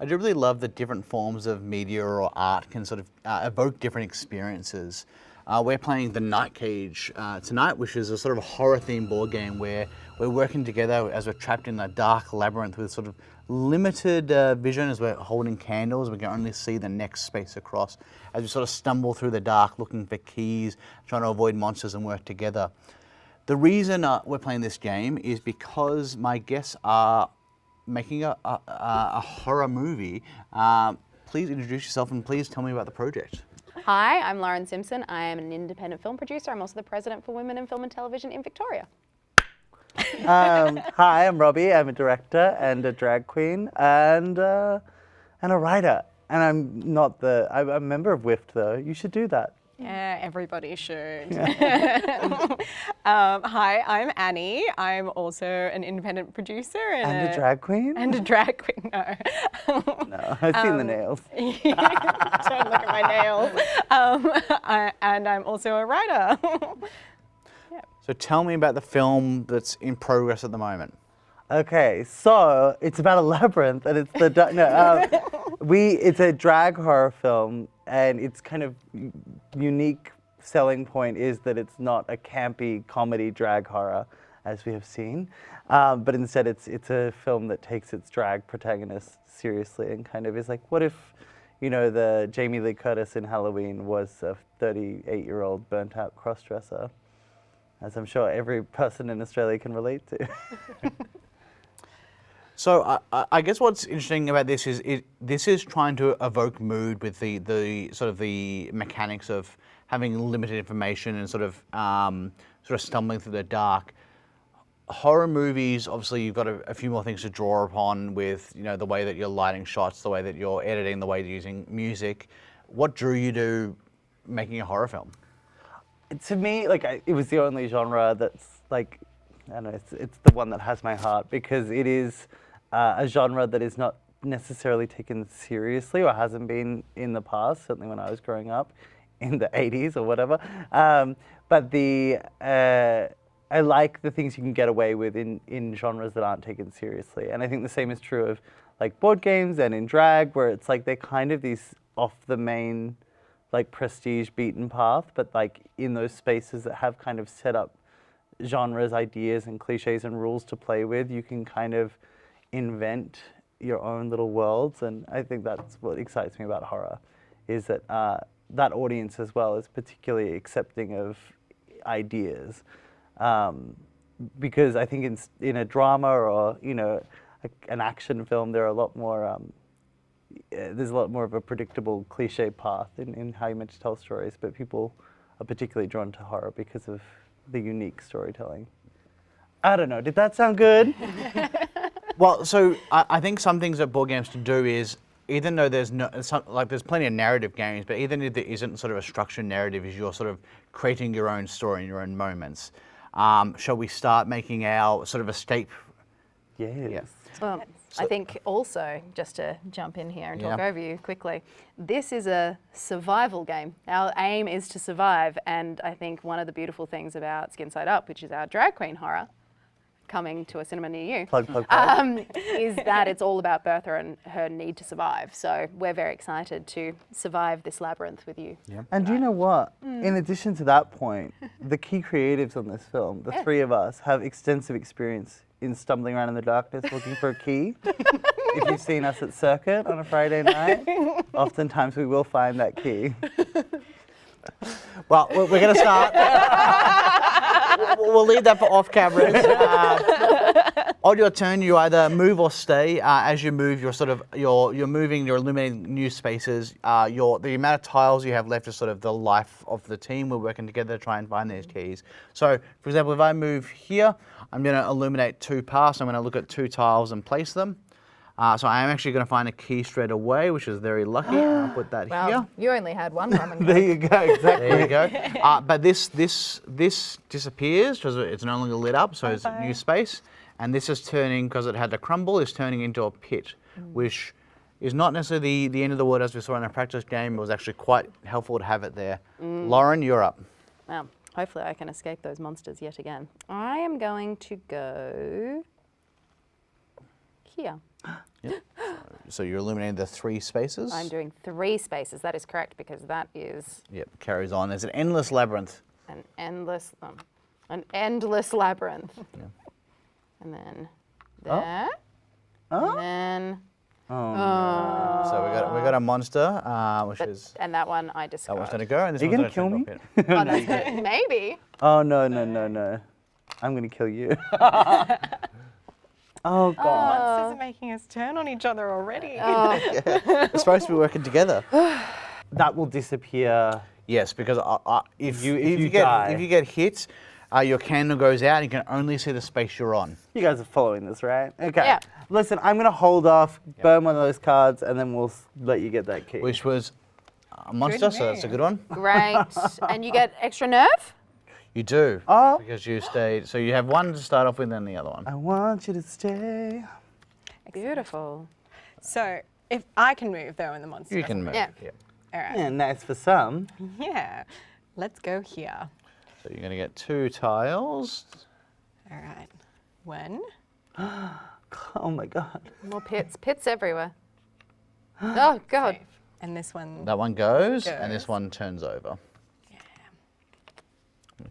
I do really love that different forms of media or art can sort of evoke different experiences. We're playing the Night Cage tonight, which is a sort of horror-themed board game where we're working together as we're trapped in a dark labyrinth with sort of limited vision as we're holding candles. We can only see the next space across as we sort of stumble through the dark looking for keys, trying to avoid monsters and work together. The reason we're playing this game is because my guests are making a horror movie. Please introduce yourself and please tell me about the project. Hi, I'm Lauren Simpson. I am an independent film producer. I'm also the president for Women in Film and Television in Victoria. Hi, I'm Robbie. I'm a director and a drag queen and a writer. And I'm not I'm a member of WIFT though. You should do that. Yeah, everybody should. Hi, I'm Annie. I'm also an independent producer and a drag queen. And a drag queen. No. No, I've seen the nails. Don't look at my nails. And I'm also a writer. Yeah. So tell me about the film that's in progress at the moment. Okay, so it's about a labyrinth, and it's it's a drag horror film, and its kind of unique selling point is that it's not a campy comedy drag horror, as we have seen, but instead it's a film that takes its drag protagonist seriously and kind of is like, what if, you know, the Jamie Lee Curtis in Halloween was a 38-year-old burnt-out crossdresser, as I'm sure every person in Australia can relate to. So I guess what's interesting about this is this is trying to evoke mood with the sort of the mechanics of having limited information and sort of stumbling through the dark. Horror movies, obviously, you've got a few more things to draw upon with, you know, the way that you're lighting shots, the way that you're editing, the way you're using music. What drew you to making a horror film? To me, like, it was the only genre that's like, I don't know, it's the one that has my heart because it is a genre that is not necessarily taken seriously or hasn't been in the past, certainly when I was growing up in the 80s or whatever. But I like the things you can get away with in genres that aren't taken seriously. And I think the same is true of like board games and in drag, where it's like they're kind of these off the main like prestige beaten path, but like in those spaces that have kind of set up genres, ideas, and cliches and rules to play with, you can kind of invent your own little worlds. And I think that's what excites me about horror, is that that audience as well is particularly accepting of ideas. Because I think in a drama or, you know, an action film, there are a lot more, there's a lot more of a predictable cliche path in how you're meant to tell stories, but people are particularly drawn to horror because of the unique storytelling. I don't know, did that sound good? Well, so I think some things that board games can do is, even though there's there's plenty of narrative games, but even if there isn't sort of a structured narrative, is you're sort of creating your own story and your own moments. Shall we start making our sort of escape? Yes. Yeah. Well, I think also, just to jump in here and talk over you quickly, this is a survival game. Our aim is to survive, and I think one of the beautiful things about Skin Side Up, which is our drag queen horror, coming to a cinema near you, plug, plug, plug. is that it's all about Bertha and her need to survive. So we're very excited to survive this labyrinth with you. Yeah. And do you know what? In addition to that point, the key creatives on this film, the three of us, have extensive experience in stumbling around in the darkness looking for a key. If you've seen us at Circuit on a Friday night, oftentimes we will find that key. Well, we're going to start. We'll leave that for off cameras. On your turn, you either move or stay. As you move, you're moving, you're illuminating new spaces. The amount of tiles you have left is sort of the life of the team. We're working together to try and find these keys. So, for example, if I move here, I'm going to illuminate 2 paths. I'm going to look at 2 tiles and place them. So I am actually going to find a key straight away, which is very lucky. And I'll put that here. You only had one rum and There you go, exactly. There you go. But this disappears because it's no longer lit up, so it's a new space. And this is turning, because it had to crumble, is turning into a pit, which is not necessarily the end of the world as we saw in a practice game. It was actually quite helpful to have it there. Lauren, you're up. Well, hopefully I can escape those monsters yet again. I am going to go here. So you're illuminating the 3 spaces. I'm doing 3 spaces. That is correct because that is Yep, carries on. There's an endless labyrinth. an endless labyrinth. And then there. Oh. And then So we got a monster, which is and that one I that discard. one's gonna go, and this Are you one's gonna gonna kill me? Oh, that's good. Maybe. Oh, no, no, no, no. I'm going to kill you. Oh, God. Monsters are making us turn on each other already. We're supposed to be working together. That will disappear. Yes, because if you get hit, your candle goes out, and you can only see the space you're on. You guys are following this, right? Okay. Yeah. Listen, I'm going to hold off, burn one of those cards, and then we'll let you get that key. Which was a monster, so that's a good one. Great. And you get extra nerve? You do. Oh. Because you stayed. So you have one to start off with, and the other one. I want you to stay. Beautiful. So if I can move though in the monster. You can move. Yeah. All right. Yeah, nice for some. Yeah. Let's go here. So you're going to get 2 tiles. All right. 1. Oh, my God. More pits. Pits everywhere. Oh, God. Safe. And this one. That one goes, and this Goes. one turns over.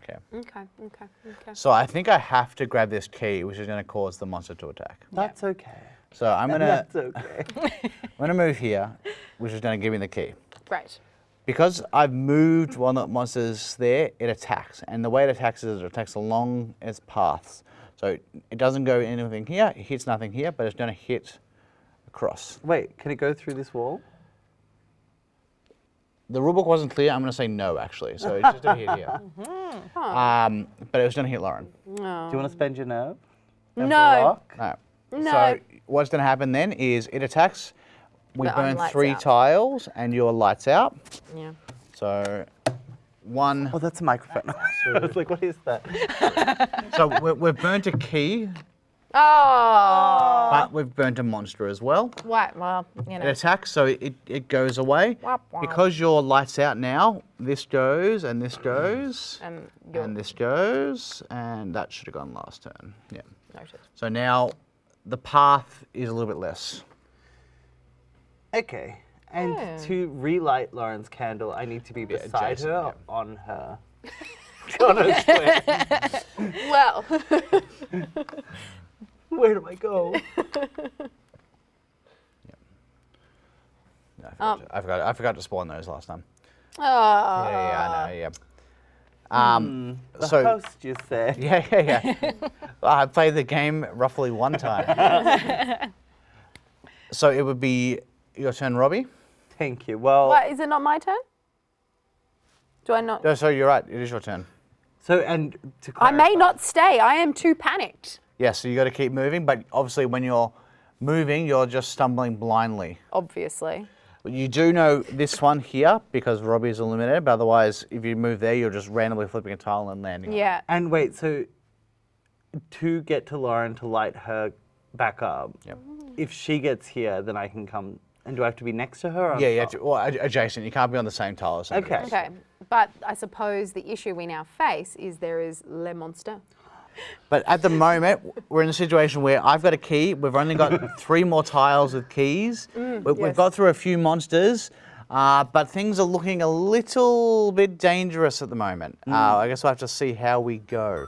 Okay. Okay, okay, okay. So I think I have to grab this key, which is going to cause the monster to attack. That's okay. So I'm gonna That's okay. I'm gonna move here, which is going to give me the key. Great. Because I've moved one of the monsters there, it attacks, and the way it attacks is it attacks along its paths. So it doesn't go anything here, it hits nothing here, but it's going to hit across. Wait, can it go through this wall? The rulebook wasn't clear. I'm going to say no, actually. So it's just going to hit here. But it was going to hit Lauren. Do you want to spend your nerve? No. Rock? No. No. So what's going to happen then is it attacks. We The burn lights 3 out. tiles, and your lights out. Yeah. So 1. Oh, that's a microphone. I was like, what is that? So we've burnt a key, Oh. but we've burnt a monster as well. Right, well, you It know. attacks, so it goes away. Wop, wop. Because your lights out now, this goes, and this goes, And you're and this goes, and that should have gone last turn. Yeah. noted. So now the path is a little bit less. Okay. And to relight Lauren's candle, I need to be beside adjacent, her, yeah. on her. on her square. Well, Where do I go? No, I forgot to spawn those last time. oh. Yeah, I know, yeah. The So host, you say. yeah. I played the game roughly 1 time. So it would be your turn, Robbie. Thank you. Well, What, is it not my turn? Do I not? No, so you're right. It is your turn. so, and to I clarify, may not stay. I am too panicked. Yeah, so you got to keep moving, but obviously when you're moving, you're just stumbling blindly. Obviously. You do know this one here because Robbie is eliminated, but otherwise, if you move there, you're just randomly flipping a tile and landing. on it. Yeah. And wait, so to get to Lauren to light her back up, Yep. if she gets here, then I can come. And do I have to be next to her? Or on Yeah, top? well, adjacent. You can't be on the same tile as somebody Okay. else. Okay. But I suppose the issue we now face is there is Le Monster. But at the moment, we're in a situation where I've got a key. We've only got 3 more tiles with keys. We've yes. got through a few monsters, but things are looking a little bit dangerous at the moment. I guess we'll have to see how we go.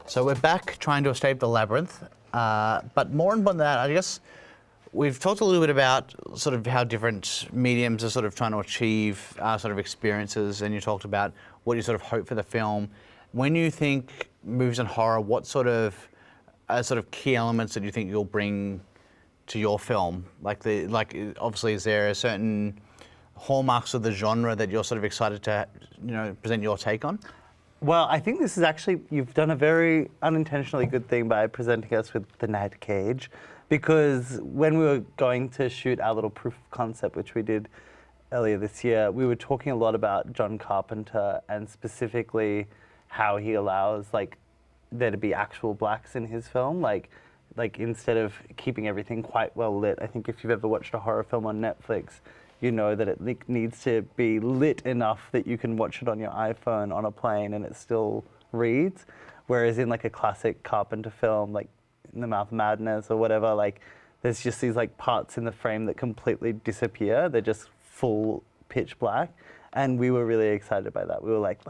So we're back trying to escape the labyrinth, but more important than that, I guess we've talked a little bit about sort of how different mediums are sort of trying to achieve sort of experiences, and you talked about what you sort of hope for the film. When you think movies and horror, what sort of key elements that you think you'll bring to your film? Like obviously, is there a certain hallmarks of the genre that you're sort of excited to present your take on? Well, I think this is actually, you've done a very unintentionally good thing by presenting us with The Night Cage, because when we were going to shoot our little proof of concept, which we did earlier this year, we were talking a lot about John Carpenter and specifically how he allows there to be actual blacks in his film, like instead of keeping everything quite well lit. I think if you've ever watched a horror film on Netflix, you know that it needs to be lit enough that you can watch it on your iPhone on a plane and it still reads. Whereas in like a classic Carpenter film, like In the Mouth of Madness or whatever, like there's just these like parts in the frame that completely disappear. They're just full pitch black. And we were really excited by that. We were like,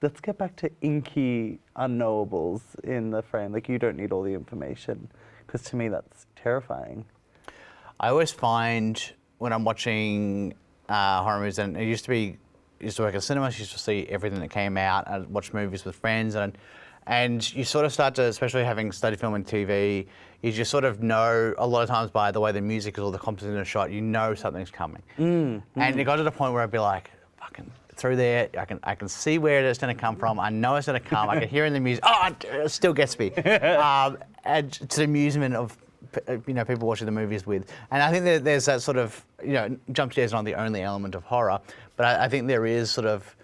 let's get back to inky unknowables in the frame. Like you don't need all the information, because to me that's terrifying. I always find when I'm watching horror movies, and I used to work at cinema, so I used to see everything that came out. I'd watch movies with friends, and you sort of start to, especially having studied film and TV, you just sort of know a lot of times by the way the music is or the composition of the shot, you know something's coming. And it got to the point where I'd be like, fucking through there, I can see where it's going to come from. I know it's going to come. I can hear it in the music. Oh, it still gets me. And to the amusement of people watching the movies with. And I think that there's that sort of, jump scares not the only element of horror, but I think there is sort of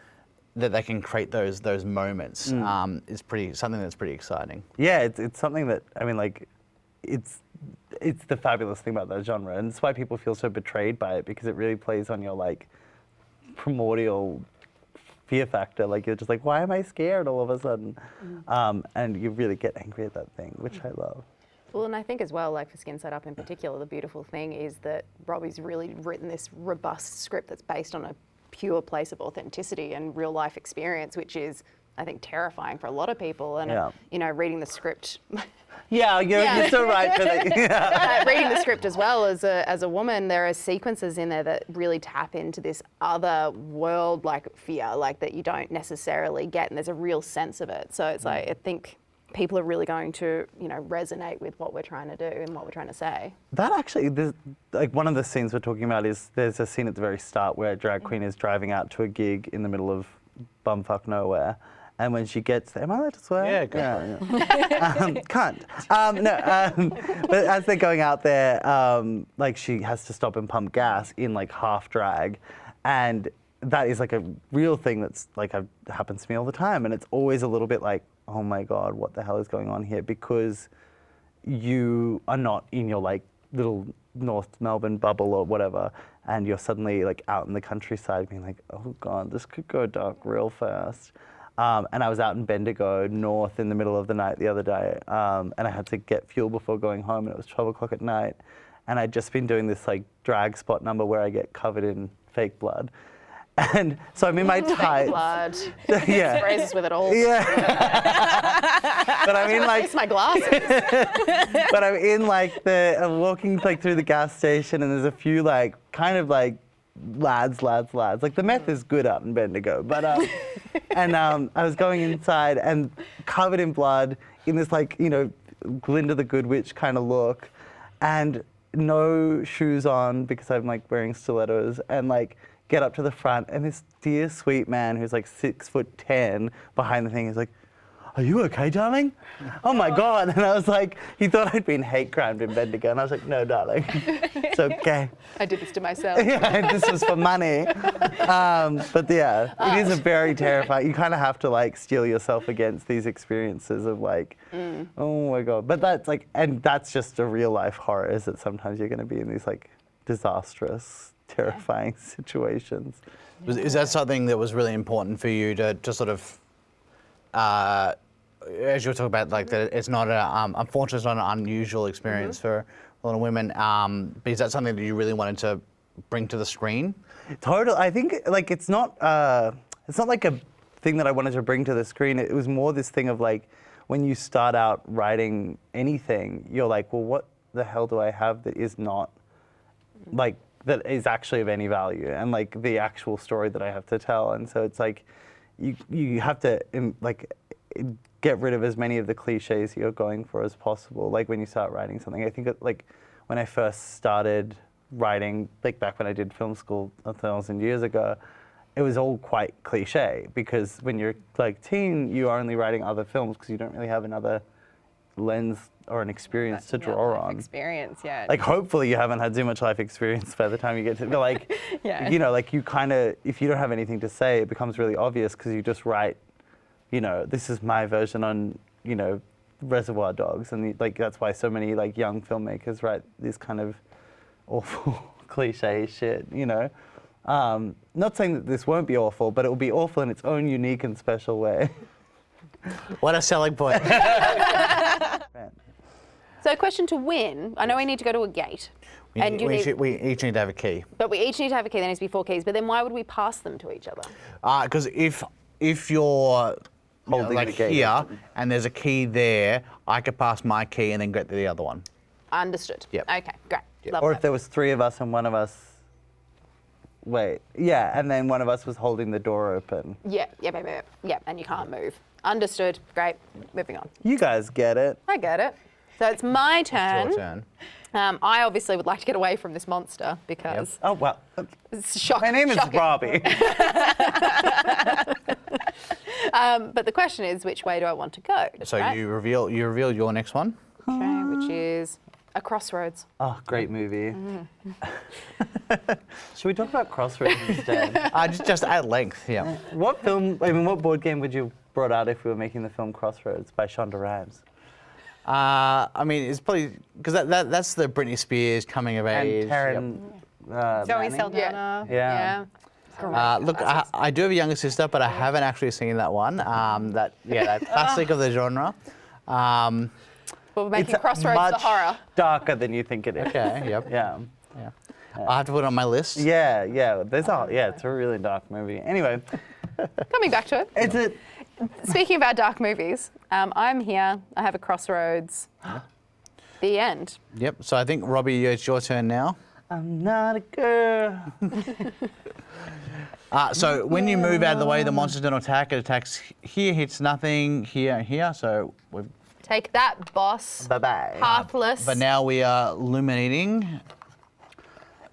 that they can create those moments is something that's pretty exciting. Yeah, it's something that, I mean, like, it's the fabulous thing about that genre, and it's why people feel so betrayed by it, because it really plays on your like primordial fear factor. Like you're just like, why am I scared all of a sudden? And you really get angry at that thing, which I love. Well, and I think as well, like for Skin Side Up in particular, the beautiful thing is that Robbie's really written this robust script that's based on a pure place of authenticity and real life experience, which is, I think, terrifying for a lot of people. And, reading the script. Yeah, you're so right for that. Reading the script as well as a woman, there are sequences in there that really tap into this other world like fear, like that you don't necessarily get, and there's a real sense of it. So it's like, I think people are really going to, resonate with what we're trying to do and what we're trying to say. That actually, like one of the scenes we're talking about is there's a scene at the very start where a drag queen is driving out to a gig in the middle of bumfuck nowhere. And when she gets there, am I allowed to swear? Yeah, go for it. Can't. But as they're going out there, like she has to stop and pump gas in like half drag. And that is like a real thing that's like happens to me all the time. And it's always a little bit like, oh my God, what the hell is going on here? Because you are not in your like little North Melbourne bubble or whatever. And you're suddenly like out in the countryside being like, oh God, this could go dark real fast. And I was out in Bendigo North in the middle of the night the other day, and I had to get fuel before going home, and it was 12 o'clock at night. And I'd just been doing this like drag spot number where I get covered in fake blood. And so I'm in my tights. Blood. Yeah. Sprays us with it all. Yeah. But I'm in like. It's my glasses. But I'm in like I'm walking like through the gas station, and there's a few like kind of like lads. Like the meth is good out in Bendigo, but and I was going inside and covered in blood in this like Glinda the Good Witch kind of look, and no shoes on because I'm like wearing stilettos, and like get up to the front, and this dear sweet man who's like 6'10" behind the thing is like, are you okay, darling? Oh my God. And I was like, he thought I'd been hate crimed in Bendigo. And I was like, no, darling, it's okay. I did this to myself. Yeah, this was for money. But yeah, it is a very terrifying, you kind of have to like steel yourself against these experiences of like, oh my God. But that's like, and that's just a real life horror, is that sometimes you're going to be in these like disastrous, terrifying situations. Is that something that was really important for you to sort of, as you were talking about, like that it's not unfortunately it's not an unusual experience for a lot of women, but is that something that you really wanted to bring to the screen? Totally. I think like it's not like a thing that I wanted to bring to the screen. It was more this thing of like, when you start out writing anything, you're like, well, what the hell do I have that is not like, that is actually of any value, and like the actual story that I have to tell. And so it's like, you have to like get rid of as many of the cliches you're going for as possible. Like when you start writing something, I think like when I first started writing, like back when I did film school 1,000 years ago, it was all quite cliche, because when you're like teen, you are only writing other films because you don't really have another lens or an experience to draw on. Experience, yeah. Like hopefully you haven't had too much life experience by the time you get to, but like, Yeah. Like you kind of, if you don't have anything to say, it becomes really obvious because you just write, this is my version on, Reservoir Dogs, and like that's why so many like young filmmakers write these kind of awful cliche shit, you know. Not saying that this won't be awful, but it will be awful in its own unique and special way. What a selling point. So, question to win. I know we need to go to a gate. we each need to have a key. But we each need to have a key. There needs to be 4 keys. But then why would we pass them to each other? Because if you're Holding like the gate. here and there's a key there, I could pass my key and then get to the other one. Understood. Yep. Okay, great. Yep. Love Or that. if there was 3 of us and one of us. Wait, yeah, and then one of us was holding the door open. Yeah, and you can't move. Understood. Great. Moving on. You guys get it. I get it. So it's my turn. Your turn. I obviously would like to get away from this monster because Oh, well. it's shocking. My name is Robbie. But the question is, which way do I want to go? So right? you reveal your next one. Okay, which is a crossroads. Oh, great movie. Should we talk about Crossroads instead? Just at length, yeah. What board game would you brought out if we were making the film Crossroads by Shonda Rhimes? I mean, it's probably because that's the Britney Spears coming of age. And Taryn. Zoe Manning? Saldana. Yeah. Look, I do have a younger sister, but I haven't actually seen that one. That classic of the genre. Well, we're making It's Crossroads much the horror. darker than you think it is. Okay, yep. Yeah. I have to put it on my list. Yeah. It's a really dark movie. Anyway, Coming back to it. it's a. Speaking about dark movies, I'm here. I have a Crossroads. The end. Yep. So I think Robbie, it's your turn now. I'm not a girl. So when you move out of the way, the monsters don't attack. It attacks here, hits nothing, here, and here. So we've. Take that, boss. Bye-bye. Heartless. But now we are illuminating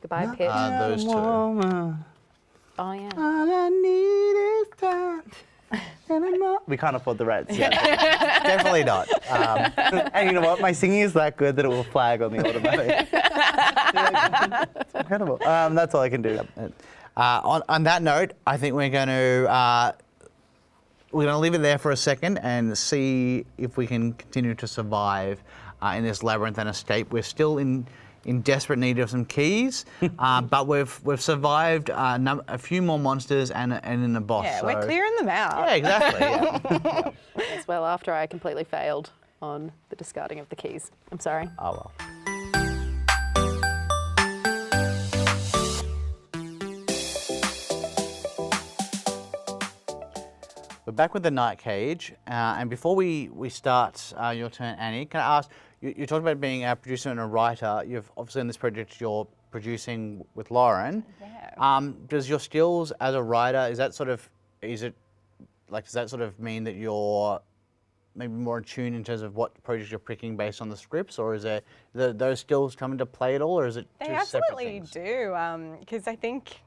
Goodbye, Pitch. those two. Oh, yeah. All I need is time. We can't afford the rights yet. Definitely not. And you know what? My singing is that good that it will flag on the automatic. It's incredible. That's all I can do. On that note, I think we're going to leave it there for a second and see if we can continue to survive in this labyrinth and escape. We're still in desperate need of some keys, but we've survived a few more monsters and in a boss. Yeah, so. we're clearing them out. Yeah, exactly. Yeah. As well, after I completely failed on the discarding of the keys. I'm sorry. Oh well. We're back with the Night Cage, and before we start your turn, Annie, can I ask, you talked about being a producer and a writer. You've obviously in this project you're producing with Lauren. Yeah. Does your skills as a writer, does that sort of mean that you're maybe more in tune in terms of what projects you're picking based on the scripts, or is there those skills come into play at all, or is it They two separate absolutely things? do, because I think,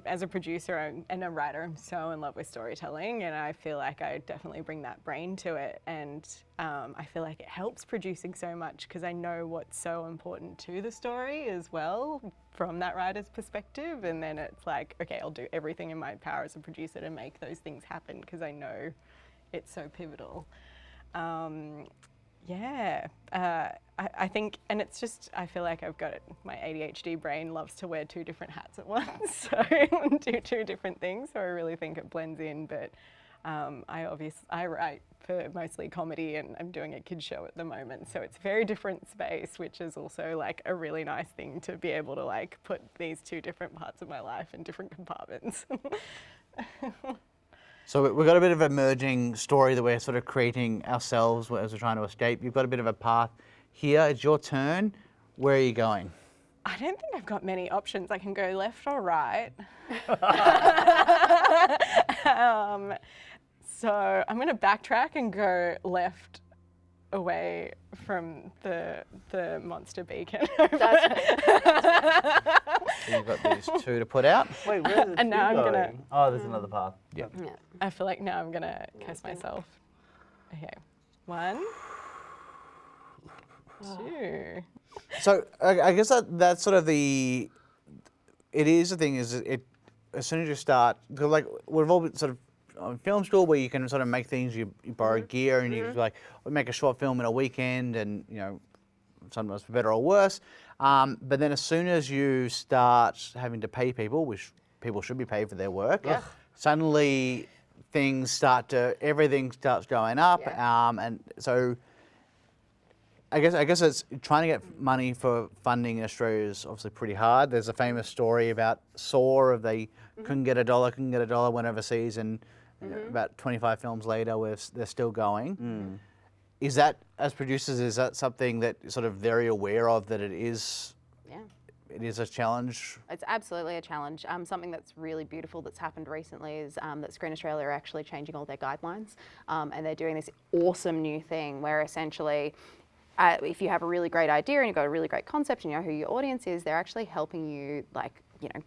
as a producer and a writer, I'm so in love with storytelling, and I feel like I definitely bring that brain to it, and I feel like it helps producing so much because I know what's so important to the story as well from that writer's perspective, and then it's like, okay, I'll do everything in my power as a producer to make those things happen because I know it's so pivotal. I think, and it's just, I feel like I've got it, my ADHD brain loves to wear 2 different hats at once, so do 2 different things, so I really think it blends in, but I write for mostly comedy and I'm doing a kids show at the moment, so it's a very different space, which is also like a really nice thing to be able to like put these 2 different parts of my life in different compartments. So we've got a bit of a merging story that we're sort of creating ourselves as we're trying to escape. You've got a bit of a path here. It's your turn. Where are you going? I don't think I've got many options. I can go left or right. So I'm going to backtrack and go left away from the monster beacon. You've got these 2 to put out. Wait, where is And now I'm gonna- Oh, there's another path. Yeah. Yeah. I feel like now I'm going to curse myself. Okay. 1, 2. So I guess that's sort of it is the thing is it as soon as you start, 'cause like we've all been sort of on film school where you can sort of make things, you borrow gear and you like we make a short film in a weekend and sometimes for better or worse. But then as soon as you start having to pay people, which people should be paid for their work, suddenly everything starts going up. And so I guess it's trying to get money for funding in Australia is obviously pretty hard. There's a famous story about Saw of they couldn't get a dollar, went overseas, and about 25 films later, they're still going. Is that, as producers, is that something that you're sort of very aware of, that it is a challenge? It's absolutely a challenge. Something that's really beautiful that's happened recently is that Screen Australia are actually changing all their guidelines, and they're doing this awesome new thing where essentially if you have a really great idea and you've got a really great concept and you know who your audience is, they're actually helping you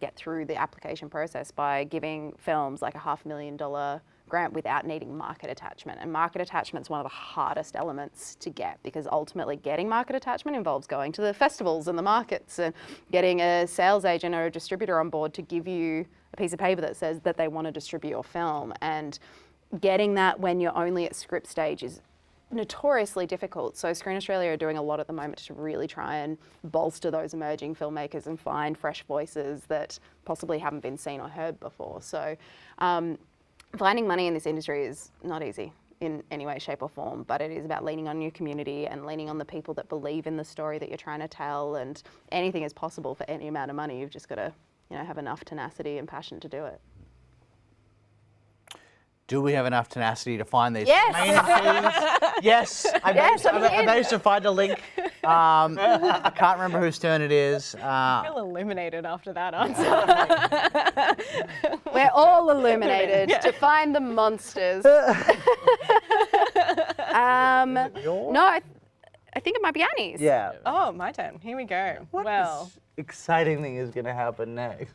get through the application process by giving films like a $500,000 grant without needing market attachment. And market attachment is one of the hardest elements to get, because ultimately getting market attachment involves going to the festivals and the markets and getting a sales agent or a distributor on board to give you a piece of paper that says that they want to distribute your film. And getting that when you're only at script stage is notoriously difficult. So Screen Australia are doing a lot at the moment to really try and bolster those emerging filmmakers and find fresh voices that possibly haven't been seen or heard before. So finding money in this industry is not easy in any way, shape or form, but it is about leaning on your community and leaning on the people that believe in the story that you're trying to tell, and anything is possible for any amount of money. You've just got to have enough tenacity and passion to do it. Do we have enough tenacity to find these? Yes. Yes. I managed to find a link. I can't remember whose turn it is. I feel illuminated after that answer. We're all illuminated to find the monsters. No, I think it might be Annie's. Yeah. Oh, my turn. Here we go. What Well, exciting thing is going to happen next?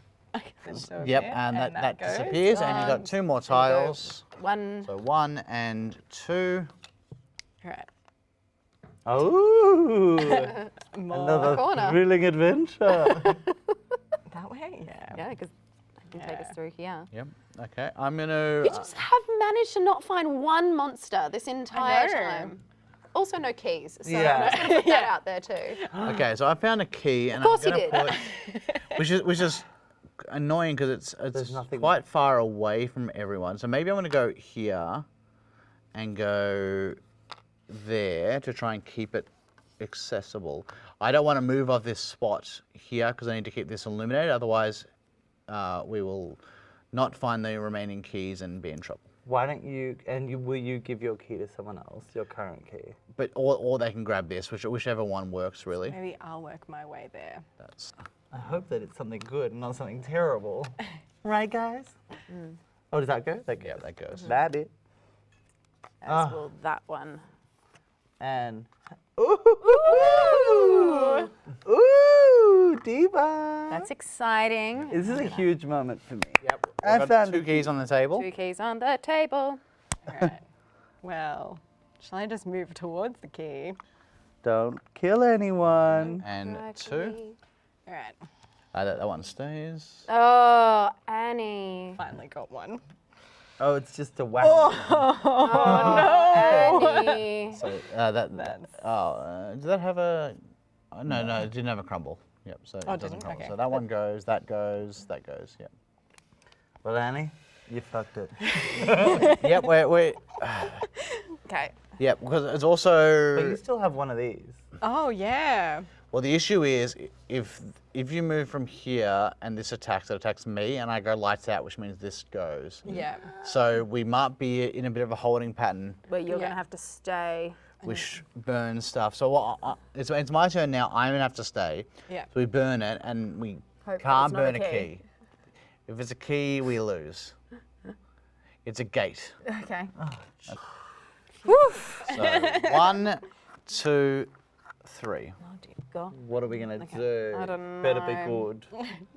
so Yep, here, and that goes. disappears, and you've got 2 more tiles. One. So 1 and 2. Right. Oh, More another corner. thrilling adventure. that way? Yeah. Yeah, because I can take us through here. Yep. Okay. I'm gonna. You just have managed to not find one monster this entire know. time. Also, no keys. So Yeah. I'm just going to put that out there too. Okay, so I found a key, and Of course I'm you gonna did. put, which is annoying because it's nothing- quite far away from everyone. So maybe I'm gonna go here, and go there to try and keep it accessible. I don't want to move off this spot here because I need to keep this illuminated. Otherwise, we will not find the remaining keys and be in trouble. Why don't you, will you give your key to someone else, your current key? But or they can grab this, whichever one works really. Maybe I'll work my way there. That's I hope that it's something good and not something terrible. Right, guys? Oh, does that go? That goes. yeah, that goes. That it. As will that one. And ooh, ooh, Diva. That's exciting. This is a huge moment for me. Yep. I We've got found 2 keys on the table. 2 keys on the table. All right. Well, shall I just move towards the key? Don't kill anyone. And Right, 2. key. All right. That one stays. Oh, Annie. Finally got one. Oh, it's just a whack. Annie. So does that have a? No, it didn't have a crumble. Yep. So it doesn't didn't? crumble. Okay. So that one goes. That goes. That goes. Yep. Well, Annie, you fucked it. Yep. We're Okay. Yep. Because it's But also. you still have one of these. Oh, yeah. Well, the issue is if you move from here and this attacks, it attacks me, and I go lights out, which means this goes. Yeah. So we might be in a bit of a holding pattern, But you're Yeah. going to have to stay. which burns stuff. So it's my turn now. I'm gonna have to stay. Yeah. So we burn it, and we Hope can't it's not a burn a key. key. If it's a key, we lose. It's a gate. Okay. So 1, 2, 3. Oh, dear God. What are we gonna do? I don't Better be know. good.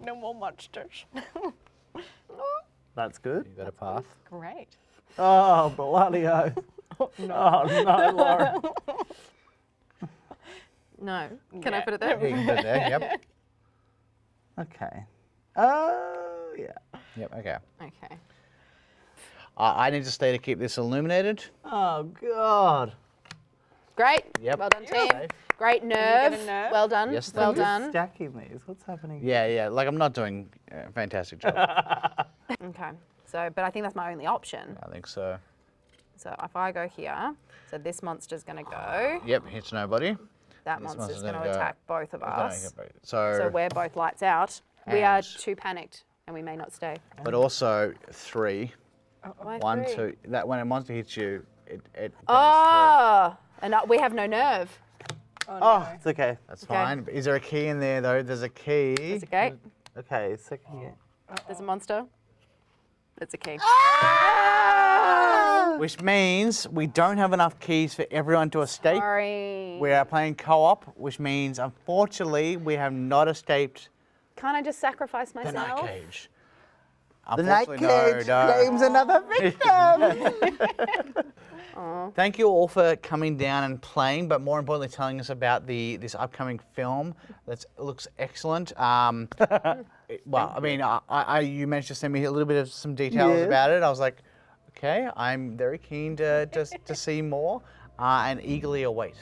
No more monsters. That's good. You got a path. Great. Oh, bloody oath. Oh, no, Laura. No. Can I Yeah. put it there? Yeah, you can put it there. Yep. Okay. Oh, yeah. Yep. Okay. Okay. I need to stay to keep this illuminated. Oh, God. Great. Yep. Well done, team. Safe. Great get nerve. a nerve? Well done. Yes, well thank you. done. Stacking these. What's happening? Yeah. Like I'm not doing a fantastic job. Okay. So, but I think that's my only option. I think so. So if I go here, so this monster's going to go. Yep, hits nobody. That This monster's monster's going to gonna go- attack both of us. So, So we're both lights out. We are And- too panicked, and we may not stay. but also 3. Why 1, three? 2. That when a monster hits you, it goes Oh, and we have no nerve. Oh, it's okay. through. That's Okay. fine. Is there a key in there though? There's a key. There's a gate. Okay, second game. There's a monster. There's a key. Which means we don't have enough keys for everyone to escape. Sorry. We are playing co-op, which means unfortunately we have not escaped Can't I just sacrifice the myself? night cage. The night Unfortunately, cage no. claims another victim. Thank you all for coming down and playing, but more importantly, telling us about this upcoming film that looks excellent. Well, I mean, you managed to send me a little bit of some details Yes. about it. I was like, okay, I'm very keen to see more and eagerly await.